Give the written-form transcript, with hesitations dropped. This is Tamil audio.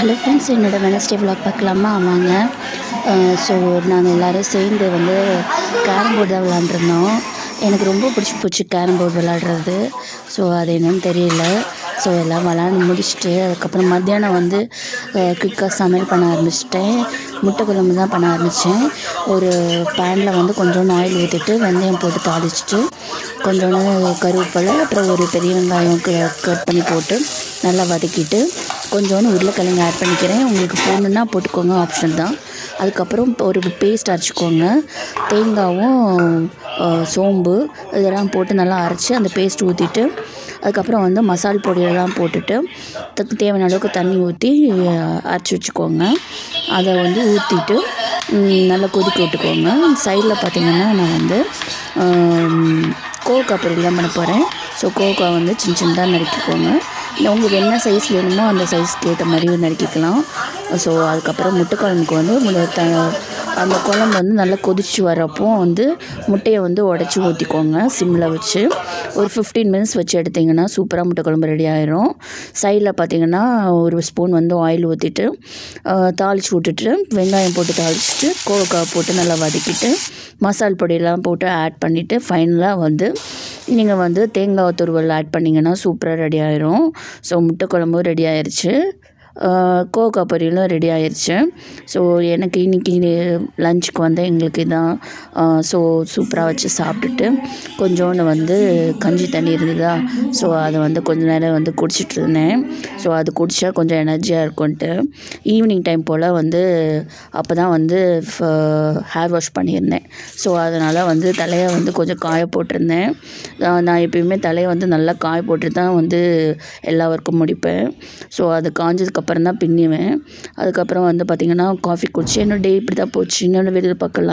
ஹலோ ஃப்ரெண்ட்ஸ், என்னோடய வெனஸ்டே விலாக் பார்க்கலாமா? வாங்க. ஸோ நாங்கள் எல்லோரும் சேர்ந்து வந்து கேரம் போர்டு தான் விளாண்டுருந்தோம். எனக்கு ரொம்ப பிடிச்சி போச்சு கேரம் போர்டு விளாட்றது. ஸோ அது என்னன்னு தெரியல. ஸோ எல்லாம் விளாண்டு முடிச்சுட்டு அதுக்கப்புறம் மத்தியானம் வந்து குயிக்காக சமையல் பண்ண ஆரம்பிச்சிட்டேன். முட்டை குழம்பு தான் பண்ண ஆரம்பித்தேன். ஒரு பேனில் வந்து கொஞ்சோண்டு ஆயில் ஊற்றிட்டு வெந்தயம் போட்டு தாளிச்சிட்டு கொஞ்சோண்டு கருவேப்பிலை அப்புறம் ஒரு பெரிய வெங்காயம் கட் பண்ணி போட்டு நல்லா வதக்கிட்டு கொஞ்சோண்டு உருளைக்கிழங்கு ஆட் பண்ணிக்கிறேன். உங்களுக்கு போடணுன்னா போட்டுக்கோங்க, ஆப்ஷன் தான். அதுக்கப்புறம் ஒரு பேஸ்ட் அரைச்சிக்கோங்க. தேங்காயும் சோம்பு இதெல்லாம் போட்டு நல்லா அரைச்சி அந்த பேஸ்ட் ஊற்றிட்டு அதுக்கப்புறம் வந்து மசால் பொடியெல்லாம் போட்டுட்டு தேவையான அளவுக்கு தண்ணி ஊற்றி அரைச்சி வச்சுக்கோங்க. அதை வந்து ஊற்றிட்டு நல்லா கொதிக்க விட்டுக்கோங்க. சைடில் பார்த்திங்கன்னா நான் வந்து கோவக்காய் பொரியல் தான் பண்ண போகிறேன். ஸோ கோவக்காய் வந்து சின்ன சின்னதாக நறுக்கிக்கோங்க. இல்லை உங்களுக்கு என்ன சைஸ் வேணுமோ அந்த சைஸ்க்கு ஏற்ற மாதிரி நறுக்கிக்கலாம். ஸோ அதுக்கப்புறம் முட்டை குழம்புக்கு வந்து அந்த குழம்பு வந்து நல்லா கொதிச்சு வரப்போ வந்து முட்டையை வந்து உடச்சி ஊற்றிக்கோங்க. சிம்மில் வச்சு ஒரு 15 மினிட்ஸ் வச்சு எடுத்திங்கன்னா சூப்பராக முட்டை குழம்பு ரெடி ஆயிரும். சைடில் பார்த்திங்கன்னா ஒரு ஸ்பூன் வந்து ஆயில் ஊற்றிட்டு தாளித்து விட்டுட்டு வெங்காயம் போட்டு தாளிச்சிட்டு கோவக்காய் போட்டு நல்லா வதக்கிட்டு மசால் பொடியெல்லாம் போட்டு ஆட் பண்ணிவிட்டு ஃபைனலாக வந்து நீங்கள் வந்து தேங்காய் துருவல் ஆட் பண்ணிங்கன்னா சூப்பராக ரெடி ஆயிரும். ஸோ முட்டை குழம்பும் ரெடி ஆயிடுச்சு. கோவக்காய் பொரியலும் ரெடி ஆயிடுச்சு. ஸோ எனக்கு இன்றைக்கி லஞ்சுக்கு வந்து எங்களுக்கு இதான். ஸோ சூப்பராக வச்சு சாப்பிட்டுட்டு கொஞ்சோண்டு வந்து கஞ்சி தண்ணி இருந்ததா, ஸோ அதை வந்து கொஞ்ச நேரம் வந்து குடிச்சிட்டு இருந்தேன். ஸோ அது குடித்தா கொஞ்சம் எனர்ஜியாக இருக்கும்ன்ட்டு ஈவினிங் டைம் போல் வந்து அப்போ தான் வந்து ஹேர் வாஷ் பண்ணியிருந்தேன். ஸோ அதனால் வந்து தலையை வந்து கொஞ்சம் காய போட்டிருந்தேன். நான் எப்பயுமே தலையை வந்து நல்லா காய போட்டு தான் வந்து எல்லா ஒர்க்கும் முடிப்பேன். ஸோ அது காஞ்சதுக்கப்புறம் தான் பின்னுவேன். அதுக்கப்புறம் வந்து பார்த்திங்கன்னா காஃபி குடிச்சு என்னோட டே இப்படி தான் போச்சு. இன்னொன்று வெளியில் பார்க்கலாம்.